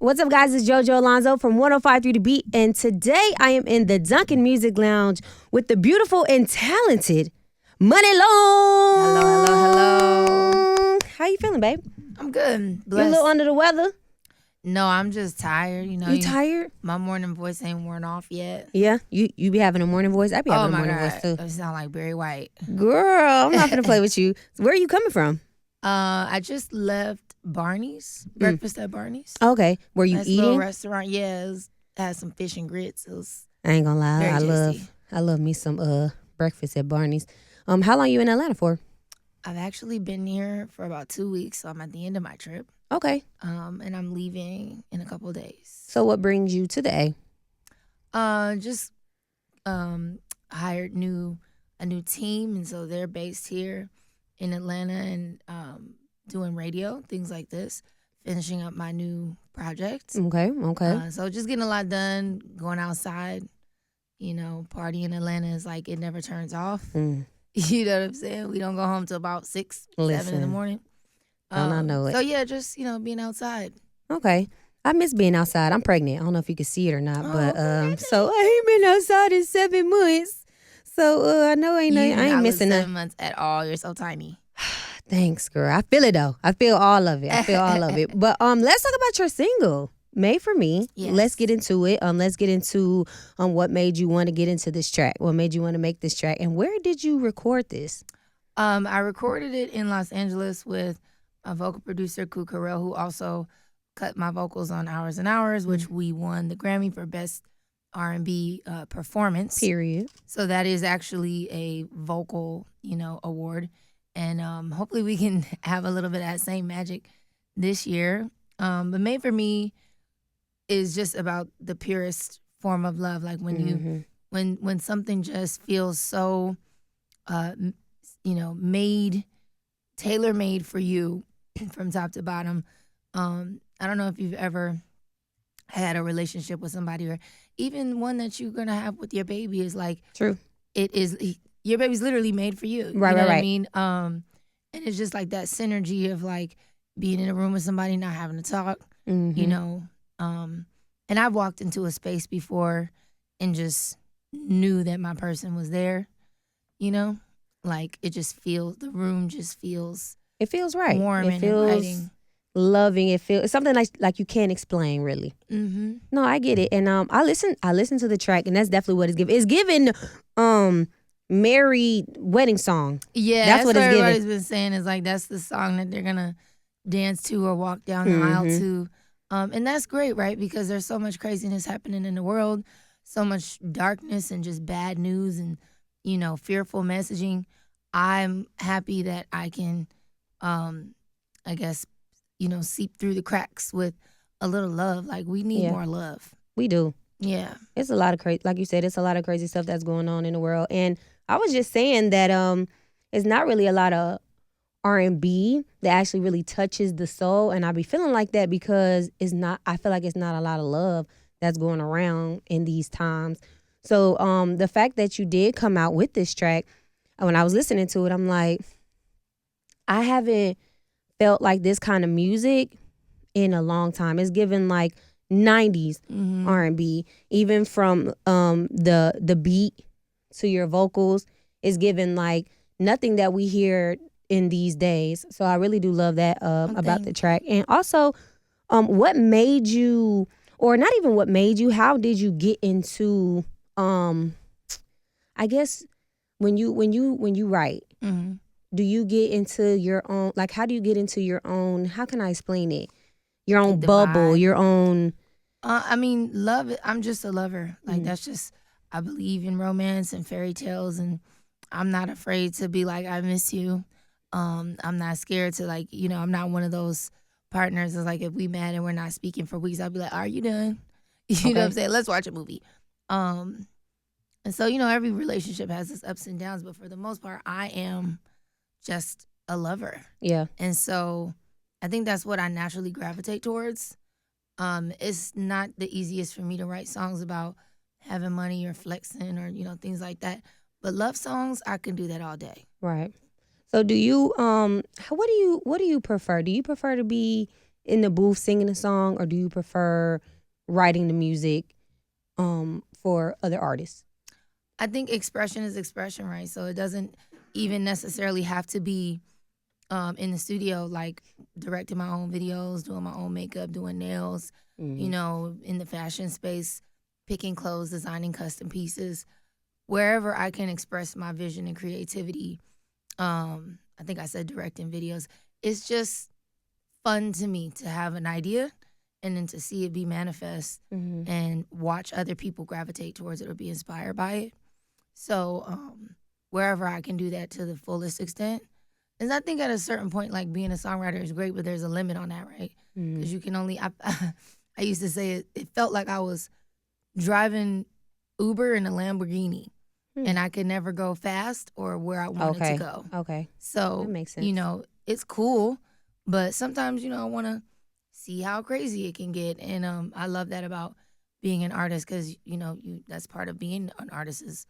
What's up, guys? It's Jojo Alonso from 105.3 The Beat, and today I am in the Duncan Music Lounge with the beautiful and talented Muni Long. Hello. How you feeling, babe? I'm good. You a Blessed. little under the weather? No, I'm just tired. You tired? My morning voice ain't worn off yet. Yeah, you be having a morning voice. I be having a morning voice too. I sound like Barry White. Girl, I'm not gonna play with you. Where are you coming from? I just left Barney's breakfast at Barney's. Okay, were you Nice eating? little restaurant. Yeah, had some fish and grits. It was I ain't gonna lie, very I love me some breakfast at Barney's. How long you in Atlanta for? I've actually been here for about 2 weeks, so I'm at the end of my trip. Okay. And I'm leaving in a couple of days. So what brings you to the A? Just hired a new team, and so they're based here in Atlanta and doing radio, things like this, finishing up my new project. Okay. So just getting a lot done, going outside, party in Atlanta is like it never turns off. You know what I'm saying? We don't go home till about 6, 7 in the morning. Don't I know it? So yeah, just being outside. Okay. I miss being outside. I'm pregnant. I don't know if you can see it or not, but congratulations. so I ain't been outside in 7 months. So I know I ain't missing nothing. 7 months at all. You're so tiny. Thanks, girl. I feel it though. I feel all of it. But let's talk about your single, Made for Me. Yes. Let's get into it. Let's get into what made you want to get into this track. What made you want to make this track, and where did you record this? I recorded it in Los Angeles with a vocal producer, Ku Carell, who also cut my vocals on Hours and Hours, which we won the Grammy for Best R&B Performance. Period. So that is actually a vocal, award. And hopefully we can have a little bit of that same magic this year. But Made for Me is just about the purest form of love. Like when you when something just feels so tailor-made for you from top to bottom. I don't know if you've ever had a relationship with somebody, or even one that you're gonna have with your baby is like True. It is, your baby's literally made for you. Right, you know right. what I mean? And it's just like that synergy of like being in a room with somebody, not having to talk, and I've walked into a space before and just knew that my person was there, like the room just feels It feels right. warm It and feels inviting. loving. It feels something like you can't explain really. Mm-hmm. No, I get it. And I listened to the track, and that's definitely what it's giving. It's giving married wedding song. Yeah, That's what it's giving. everybody's been saying is like that's the song that they're gonna dance to or walk down the aisle to. And that's great, right? Because there's so much craziness happening in the world, so much darkness and just bad news and, fearful messaging. I'm happy that I can, I guess, seep through the cracks with a little love. Like we need more love. We do. Yeah. It's a lot of crazy, like you said, it's a lot of crazy stuff that's going on in the world. And I was just saying that it's not really a lot of R&B that actually really touches the soul, and I be feeling like that because I feel like it's not a lot of love that's going around in these times. So the fact that you did come out with this track, when I was listening to it, I'm like, I haven't felt like this kind of music in a long time. It's given like 90s R&B, even from the beat to your vocals. It's given like nothing that we hear in these days. So I really do love that about the track. And also, what made you, or not even what made you, how did you get into I guess when you write, do you get into your own, like how do you get into your own, how can I explain it? Your own bubble, your own love. I'm just a lover. Like that's just, I believe in romance and fairy tales, and I'm not afraid to be like, I miss you. I'm not scared to like, I'm not one of those partners that's like, if we mad and we're not speaking for weeks, I'll be like, are you done? You know what I'm saying? Let's watch a movie. And so, every relationship has its ups and downs, but for the most part, I am just a lover. Yeah. And so I think that's what I naturally gravitate towards. It's not the easiest for me to write songs about having money or flexing or, things like that. But love songs, I can do that all day. Right. So do you what do you prefer? Do you prefer to be in the booth singing a song, or do you prefer writing the music for other artists? I think expression is expression, right? So it doesn't even necessarily have to be in the studio, like directing my own videos, doing my own makeup, doing nails, Mm-hmm. in the fashion space, picking clothes, designing custom pieces, wherever I can express my vision and creativity. I think I said directing videos. It's just fun to me to have an idea and then to see it be manifest Mm-hmm. and watch other people gravitate towards it or be inspired by it. So wherever I can do that to the fullest extent. And I think at a certain point, like being a songwriter is great, but there's a limit on that, right? Mm-hmm. Because you can only, I used to say it felt like I was driving Uber in a Lamborghini Hmm. and I could never go fast or where I wanted to Okay. go. Okay. That So, makes sense. it's cool, but sometimes, I want to see how crazy it can get. And I love that about being an artist because, that's part of being an artist is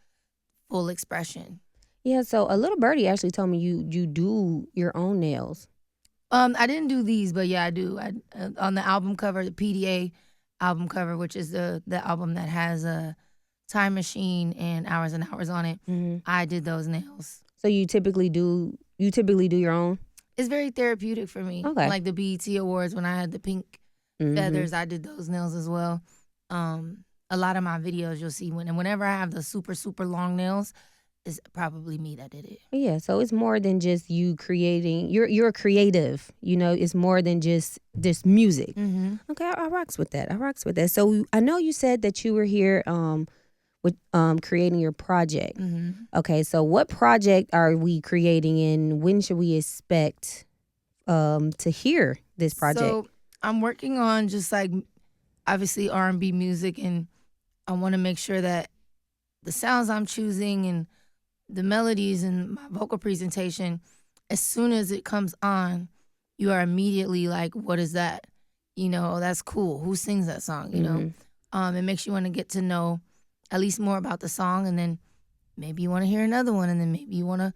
full expression. Yeah, so a little birdie actually told me you do your own nails. I didn't do these, but yeah, I do. On the album cover, the PDA album cover, which is the album that has a Time Machine and Hours and Hours on it. Mm-hmm. I did those nails. So you typically do your own? It's very therapeutic for me. Okay. Like the BET Awards when I had the pink Mm-hmm. feathers, I did those nails as well. A lot of my videos you'll see whenever I have the super super long nails, it's probably me that did it. Yeah, so it's more than just you creating. You're creative. It's more than just this music. Mm-hmm. Okay, I rocks with that. I rocks with that. So I know you said that you were here with creating your project. Mm-hmm. Okay, so what project are we creating, and when should we expect to hear this project? So I'm working on just like obviously R&B music, and I want to make sure that the sounds I'm choosing and the melodies and my vocal presentation, as soon as it comes on, you are immediately like, what is that? That's cool. Who sings that song? It makes you want to get to know at least more about the song, and then maybe you want to hear another one, and then maybe you want to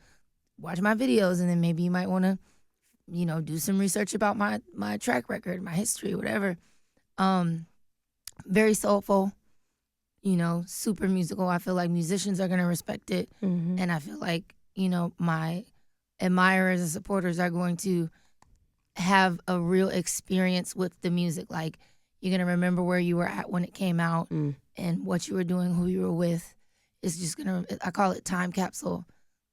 watch my videos, and then maybe you might want to, do some research about my track record, my history, whatever. Very soulful, super musical. I feel like musicians are gonna respect it, Mm-hmm. and I feel like my admirers and supporters are going to have a real experience with the music. Like you're gonna remember where you were at when it came out and what you were doing, who you were with. It's just I call it time capsule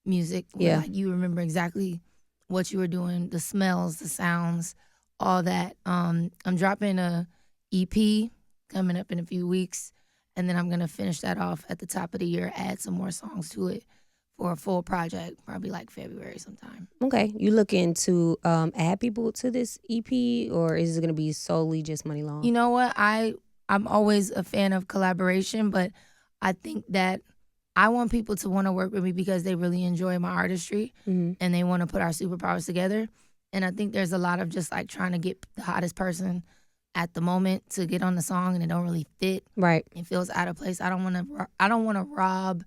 music. Where, Yeah. like you remember exactly what you were doing, the smells, the sounds, all that. I'm dropping a EP coming up in a few weeks, and then I'm gonna finish that off at the top of the year, add some more songs to it for a full project, probably like February sometime. Okay, you looking to add people to this EP, or is it gonna be solely just Money Long? You know what? I'm always a fan of collaboration, but I think that I want people to want to work with me because they really enjoy my artistry Mm-hmm. and they want to put our superpowers together. And I think there's a lot of just like trying to get the hottest person at the moment to get on the song, and it don't really fit. Right. It feels out of place. I don't want to rob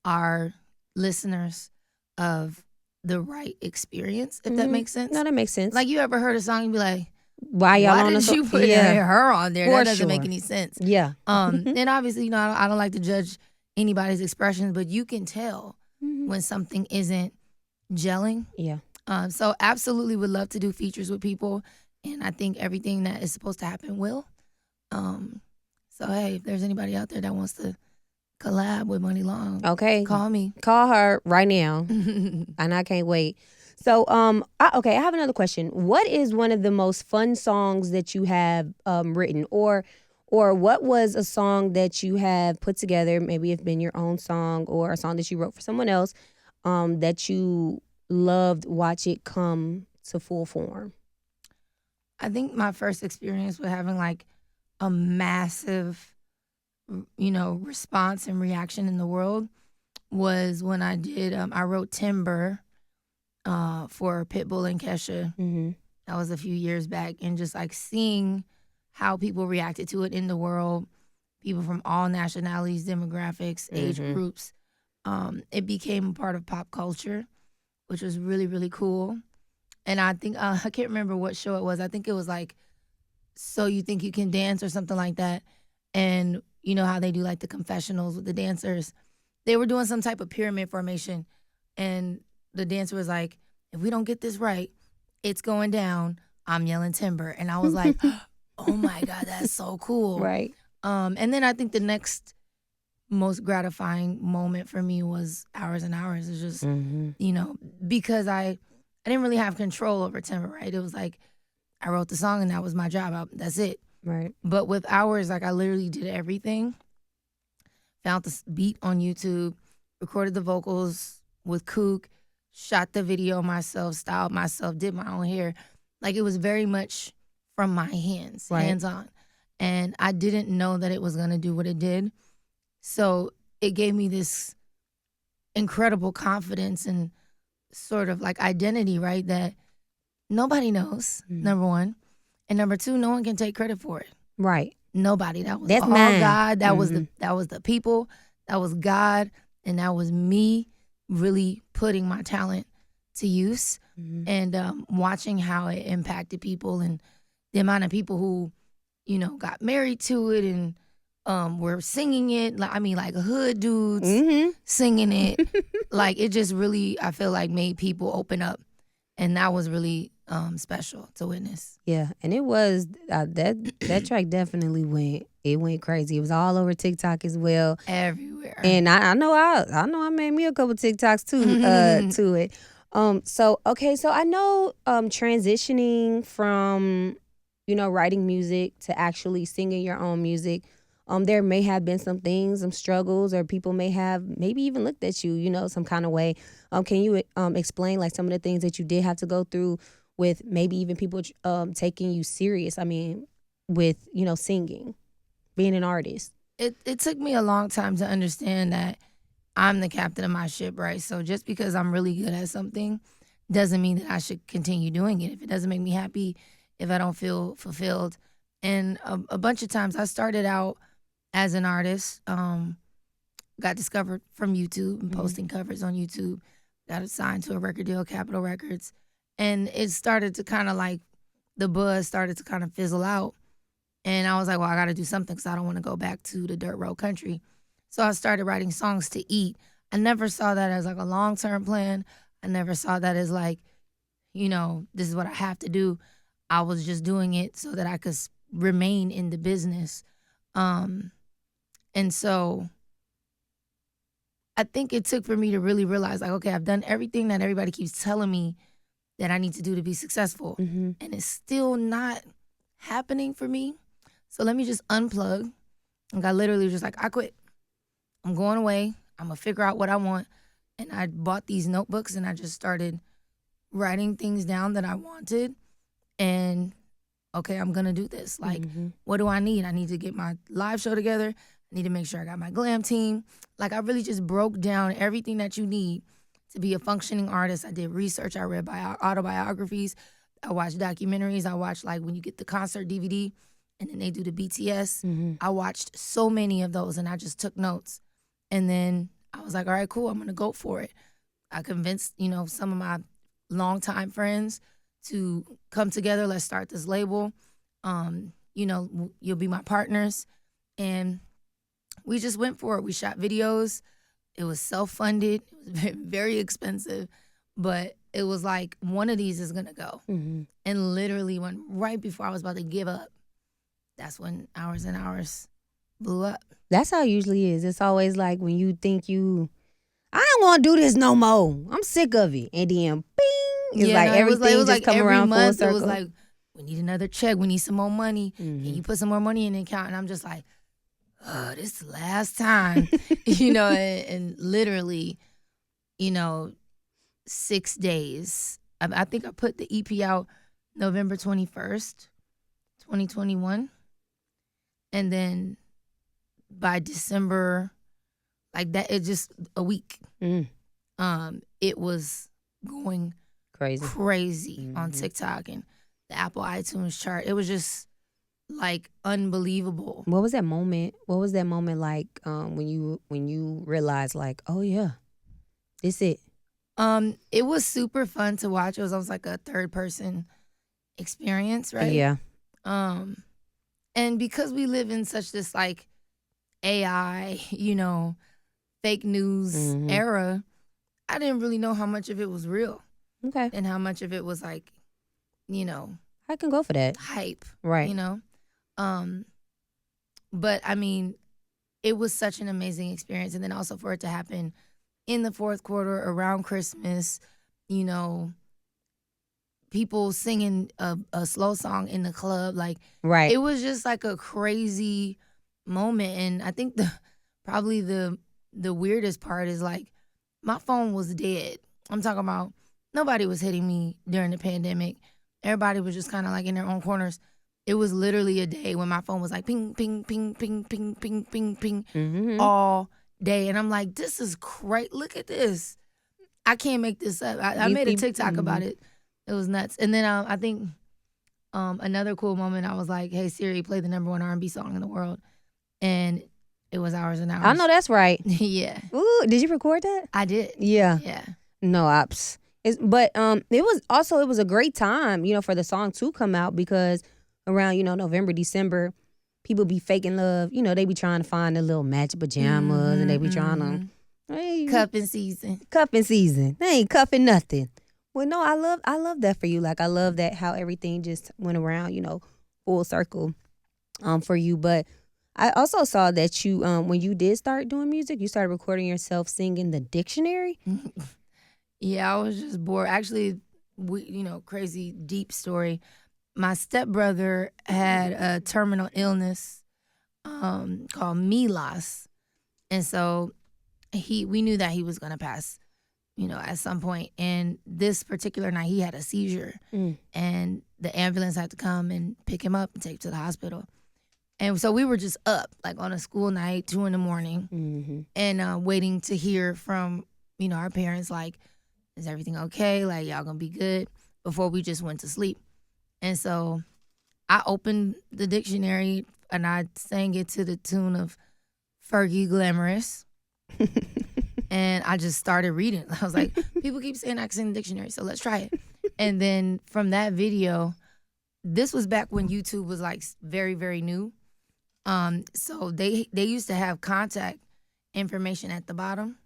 our listeners of the right experience, if that Mhm. makes sense. No, that makes sense. Like you ever heard a song and be like, why y'all why on the did you put yeah. her on there? For That doesn't make sure. any sense. Yeah. And obviously, I don't like to judge anybody's expressions, but you can tell Mhm. when something isn't gelling. Yeah. So absolutely would love to do features with people, and I think everything that is supposed to happen will. So hey, if there's anybody out there that wants to collab with Muni Long, Okay. call me. Call her right now, and I can't wait. So, I have another question. What is one of the most fun songs that you have written, or what was a song that you have put together? Maybe it's been your own song or a song that you wrote for someone else, that you loved watch it come to full form. I think my first experience with having like a massive, response and reaction in the world was when I did. I wrote Timber for Pitbull and Kesha. Mm-hmm. That was a few years back, and just like seeing how people reacted to it in the world, people from all nationalities, demographics, age groups. It became a part of pop culture, which was really, really cool. And I think I can't remember what show it was. I think it was like So You Think You Can Dance or something like that. And you know how they do like the confessionals with the dancers. They were doing some type of pyramid formation. And the dancer was like, if we don't get this right, it's going down. I'm yelling timber. And I was like, oh my God, that's so cool. Right. And then I think the next most gratifying moment for me was Hours and Hours. It's just, you know, because I didn't really have control over timber, right? It was like I wrote the song and that was my job. That's it. Right. But with Hours, like I literally did everything. Found the beat on YouTube, recorded the vocals with Kook, shot the video myself, styled myself, did my own hair. Like it was very much from my hands, Right. hands on. And I didn't know that it was gonna do what it did. So it gave me this incredible confidence and sort of like identity, right? That nobody knows, number one. And number two, no one can take credit for it. Right. Nobody. That was That's all mine. God. That was the people. That was God. And that was me really putting my talent to use and watching how it impacted people and the amount of people who, you know, got married to it and were singing it. Like, I mean, like hood dudes singing it. Like it just really, I feel like made people open up. And that was really special to witness. Yeah, and it was that track definitely went crazy. It was all over TikTok as well, everywhere. And I know I made me a couple TikToks too to it. So I know transitioning from writing music to actually singing your own music. There may have been some things, some struggles, or people may have maybe even looked at you, some kind of way. Can you explain like some of the things that you did have to go through with maybe even people taking you serious? I mean, with singing, being an artist. It took me a long time to understand that I'm the captain of my ship, right? So just because I'm really good at something doesn't mean that I should continue doing it. If it doesn't make me happy, if I don't feel fulfilled. And a bunch of times I started out as an artist, got discovered from YouTube and posting covers on YouTube, got assigned to a record deal, Capitol Records. And it started to kind of like, the buzz started to kind of fizzle out. And I was like, well, I got to do something because I don't want to go back to the dirt road country. So I started writing songs to eat. I never saw that as like a long-term plan. I never saw that as like, this is what I have to do. I was just doing it so that I could remain in the business. And so I think it took for me to really realize like, okay, I've done everything that everybody keeps telling me that I need to do to be successful. And it's still not happening for me. So let me just unplug. Like I literally was just like, I quit. I'm going away. I'm going to figure out what I want. And I bought these notebooks and I just started writing things down that I wanted. And okay, I'm going to do this. Like, what do I need? I need to get my live show together. I need to make sure I got my glam team. Like I really just broke down everything that you need to be a functioning artist. I did research. I read autobiographies. I watched documentaries. I watched like when you get the concert DVD and then they do the BTS. I watched so many of those and I just took notes. And then I was like, all right, cool. I'm going to go for it. I convinced, some of my longtime friends to come together. Let's start this label. You'll be my partners. And we just went for it. We shot videos. It was self-funded. It was very expensive. But it was like, one of these is going to go. And literally when right before I was about to give up, that's when Hours and Hours blew up. That's how it usually is. It's always like when you think I don't want to do this no more. I'm sick of it. And then, bing, it's everything just like come around full circle. It was like, we need another check. We need some more money. Can you put some more money in the account? And I'm just like, oh, this is the last time. And literally, 6 days. I think I put the EP out November 21st, 2021. And then by December, like that, it just a week. It was going crazy on TikTok and the Apple iTunes chart. It was just like unbelievable. What was that moment? What was that moment like when you realized like, oh yeah, this it? It was super fun to watch. It was almost like a third person experience, right? Yeah. And because we live in such this like AI, fake news era, I didn't really know how much of it was real. Okay. And how much of it was like, I can go for that. hype. Right. But I mean, it was such an amazing experience. And then also for it to happen in the fourth quarter around Christmas, people singing a slow song in the club. Like, right. It was just like a crazy moment. And I think probably the weirdest part is like my phone was dead. I'm talking about nobody was hitting me during the pandemic. Everybody was just kind of like in their own corners. It was literally a day when my phone was like ping, ping, ping, ping, ping, ping, ping, ping, all day. And I'm like, this is great. Look at this. I can't make this up. I made a TikTok about it. It was nuts. And then I think another cool moment, I was like, hey, Siri, play the #1 R&B song in the world. And it was Hours and Hours. I know that's right. Yeah. Ooh, did you record that? I did. Yeah. Yeah. No ops. But it was a great time, for the song to come out because around, November, December, people be faking love. They be trying to find the little match pajamas and they be trying to cuffing season. Cuffing season. They ain't cuffing nothing. Well, no, I love that for you. Like I love that how everything just went around, full circle for you. But I also saw that you when you did start doing music, you started recording yourself singing the dictionary. Yeah, I was just bored. Actually, crazy deep story. My stepbrother had a terminal illness called Milas. And so we knew that he was going to pass, at some point. And this particular night, he had a seizure. And the ambulance had to come and pick him up and take him to the hospital. And so we were just up, like on a school night, 2 a.m, and waiting to hear from, our parents, like, is everything okay? Like, y'all gonna be good? Before we just went to sleep. And so I opened the dictionary and I sang it to the tune of Fergie Glamorous. And I just started reading. I was like, people keep saying I can sing the dictionary, so let's try it. And then from that video, this was back when YouTube was like very, very new. So they used to have contact information at the bottom.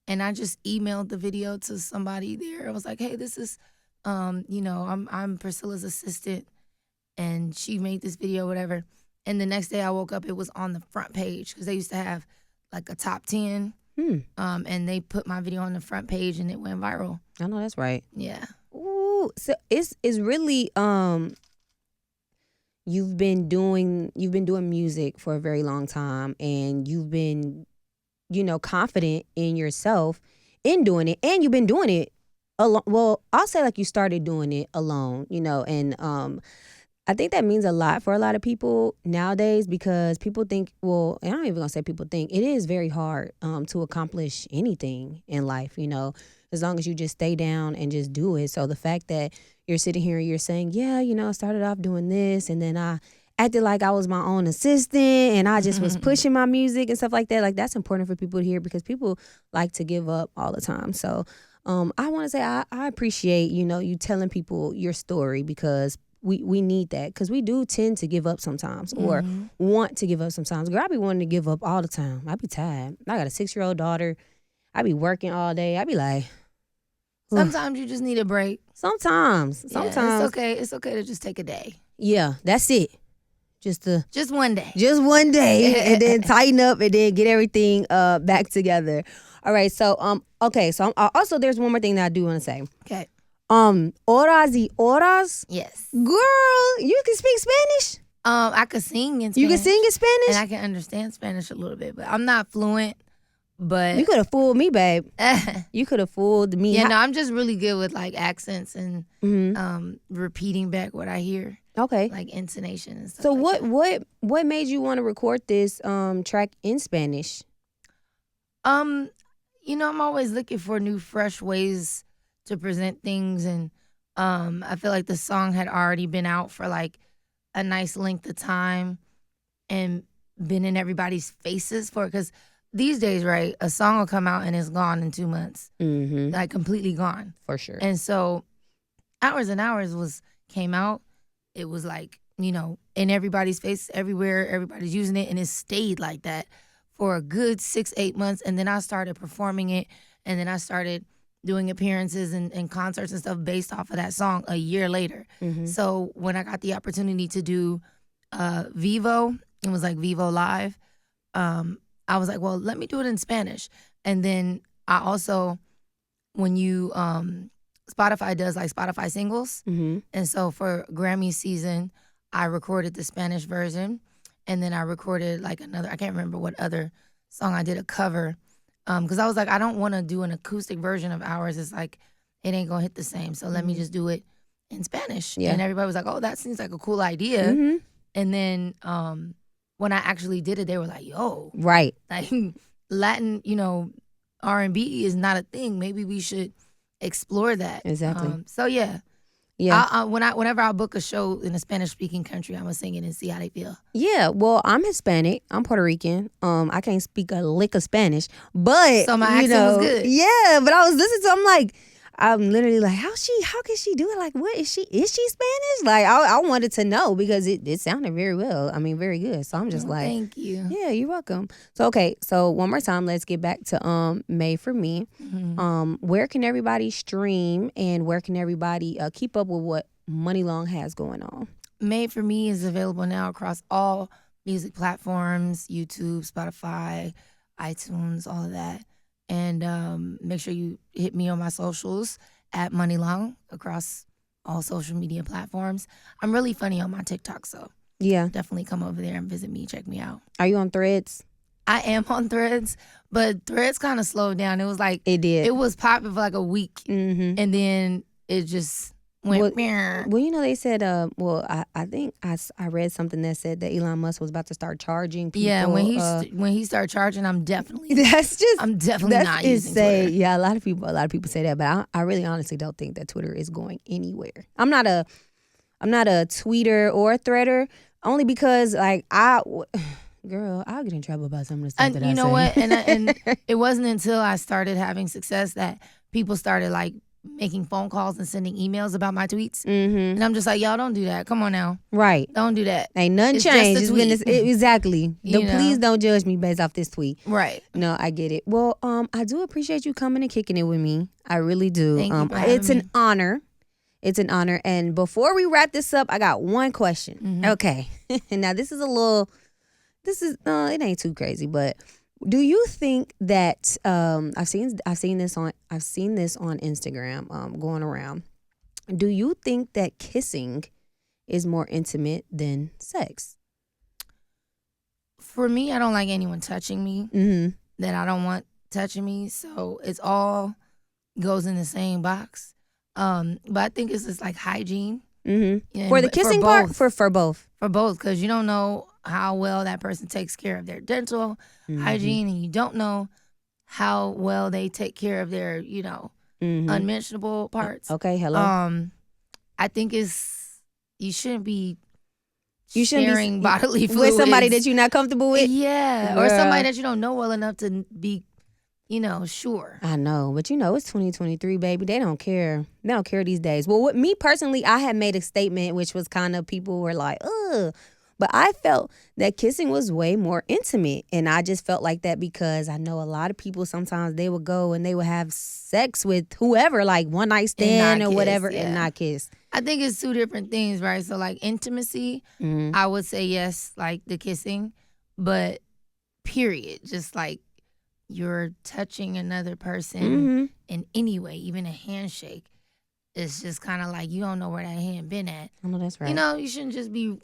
And I just emailed the video to somebody there. I was like, hey, this is, I'm Priscilla's assistant and she made this video, whatever. And the next day I woke up, it was on the front page because they used to have like a top 10. And they put my video on the front page and it went viral. I know that's right. Yeah. Ooh, so it's really you've been doing music for a very long time and you've been confident in yourself in doing it, and you've been doing it alone. Well, I'll say like you started doing it alone, and I think that means a lot for a lot of people nowadays because people think, well, and I'm not even gonna say people think, it is very hard to accomplish anything in life, as long as you just stay down and just do it. So the fact that you're sitting here and you're saying, yeah, I started off doing this and then I acted like I was my own assistant and I just was pushing my music and stuff like that. Like that's important for people to hear because people like to give up all the time. So I want to say I appreciate, you telling people your story because we need that because we do tend to give up sometimes or want to give up sometimes. Girl, I be wanting to give up all the time. I be tired. I got a 6-year-old daughter. I be working all day. I be like, sometimes you just need a break. Sometimes. Yeah, it's okay. It's okay to just take a day. Yeah, that's it. Just one day. Just one day and then tighten up and then get everything back together. All right. So okay. So also there's one more thing that I do want to say. Okay. Horas y horas. Yes. Girl, you can speak Spanish? I could sing in Spanish. You can sing in Spanish? And I can understand Spanish a little bit, but I'm not fluent. But you could have fooled me, babe. You could have fooled me. Yeah, no, I'm just really good with like accents and repeating back what I hear. Okay. Like intonation and stuff. So like what made you want to record this track in Spanish? I'm always looking for new, fresh ways to present things, and I feel like the song had already been out for like a nice length of time and been in everybody's faces for it. Because these days, right, a song will come out and it's gone in 2 months, like completely gone. For sure. And so, Hours and Hours came out. It was like in everybody's face everywhere. Everybody's using it, and it stayed like that for a good 6-8 months. And then I started performing it, and then I started doing appearances and concerts and stuff based off of that song a year later. Mm-hmm. So when I got the opportunity to do Vivo, it was like Vivo Live, I was like, well, let me do it in Spanish. And then I also, when you, Spotify does like Spotify singles. Mm-hmm. And so for Grammy season, I recorded the Spanish version. And then I recorded like another, I can't remember what other song I did a cover. Because I was like, I don't want to do an acoustic version of ours. It's like, it ain't going to hit the same. So let me just do it in Spanish. Yeah. And everybody was like, oh, that seems like a cool idea. Mm-hmm. And then when I actually did it, they were like, yo. Right. Like Latin, R&B is not a thing. Maybe we should explore that. Exactly. So yeah. Yeah. Whenever I book a show in a Spanish-speaking country, I'm gonna sing it and see how they feel. Yeah, well, I'm Hispanic. I'm Puerto Rican. I can't speak a lick of Spanish, but So my accent was good. Yeah, but I was listening to. I'm literally like, how can she do it? Like, what is she? Is she Spanish? Like, I wanted to know because it sounded very well. I mean, very good. So I'm just like, thank you. Yeah, you're welcome. So okay, so one more time, let's get back to Made for Me. Mm-hmm. Where can everybody stream and where can everybody keep up with what Muni Long has going on? Made for Me is available now across all music platforms: YouTube, Spotify, iTunes, all of that. And make sure you hit me on my socials at Muni Long across all social media platforms. I'm really funny on my TikTok, so Yeah. definitely come over there and visit me. Check me out. Are you on Threads? I am on Threads, but Threads kind of slowed down. It was like It did. it was popping for like a week, Mm-hmm. and then it just went. Well, they said, I think I read something that said that Elon Musk was about to start charging people. Yeah, when he started charging, I'm definitely I'm definitely not using Twitter. Yeah, a lot of people say that, but I really honestly don't think that Twitter is going anywhere. I'm not a tweeter or a threader, only because like girl, I'll get in trouble about some of the stuff And that you I know say. what? And it wasn't until I started having success that people started like making phone calls and sending emails about my tweets. Mm-hmm. And I'm just like, y'all don't do that. Come on now. Right. Don't do that. Ain't nothing It's changed. just a tweet. Exactly. You know? Please don't judge me based off this tweet. Right. No, I get it. Well, I do appreciate you coming and kicking it with me. I really do. Thank you for having it's me. an honor. It's an honor. And before we wrap this up, I got one question. Mm-hmm. Okay. Now this is it ain't too crazy, but do you think that I've seen this on Instagram going around. Do you think that kissing is more intimate than sex? For me, I don't like anyone touching me Mm-hmm. that I don't want touching me. So it's all goes in the same box. But I think it's just like hygiene. Mm-hmm. For the kissing part? For both. For both, because you don't know how well that person takes care of their dental hygiene, and you don't know how well they take care of their, unmentionable parts. Okay, hello. I think you shouldn't be sharing bodily fluids with somebody that you're not comfortable with. Yeah, or somebody that you don't know well enough to be, sure. I know, but it's 2023, baby. They don't care. They don't care these days. Well, with me personally, I had made a statement, which was kind of people were like, ugh. But I felt that kissing was way more intimate. And I just felt like that because I know a lot of people, sometimes they would go and they would have sex with whoever, like one night stand or whatever, and not kiss. I think it's two different things, right? So like intimacy, I would say yes, like the kissing, but period. Just like you're touching another person in any way, even a handshake. It's just kind of like you don't know where that hand been at. I know that's right. You shouldn't just be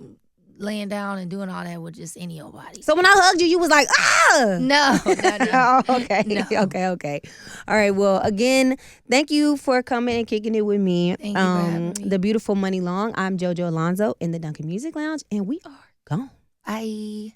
laying down and doing all that with just any old body. So when I hugged you, you was like, ah! No. Oh, okay. No. Okay. All right. Well, again, thank you for coming and kicking it with me. Thank you for having me. The beautiful Muni Long. I'm Jojo Alonso in the Duncan Music Lounge, and we are gone. Bye.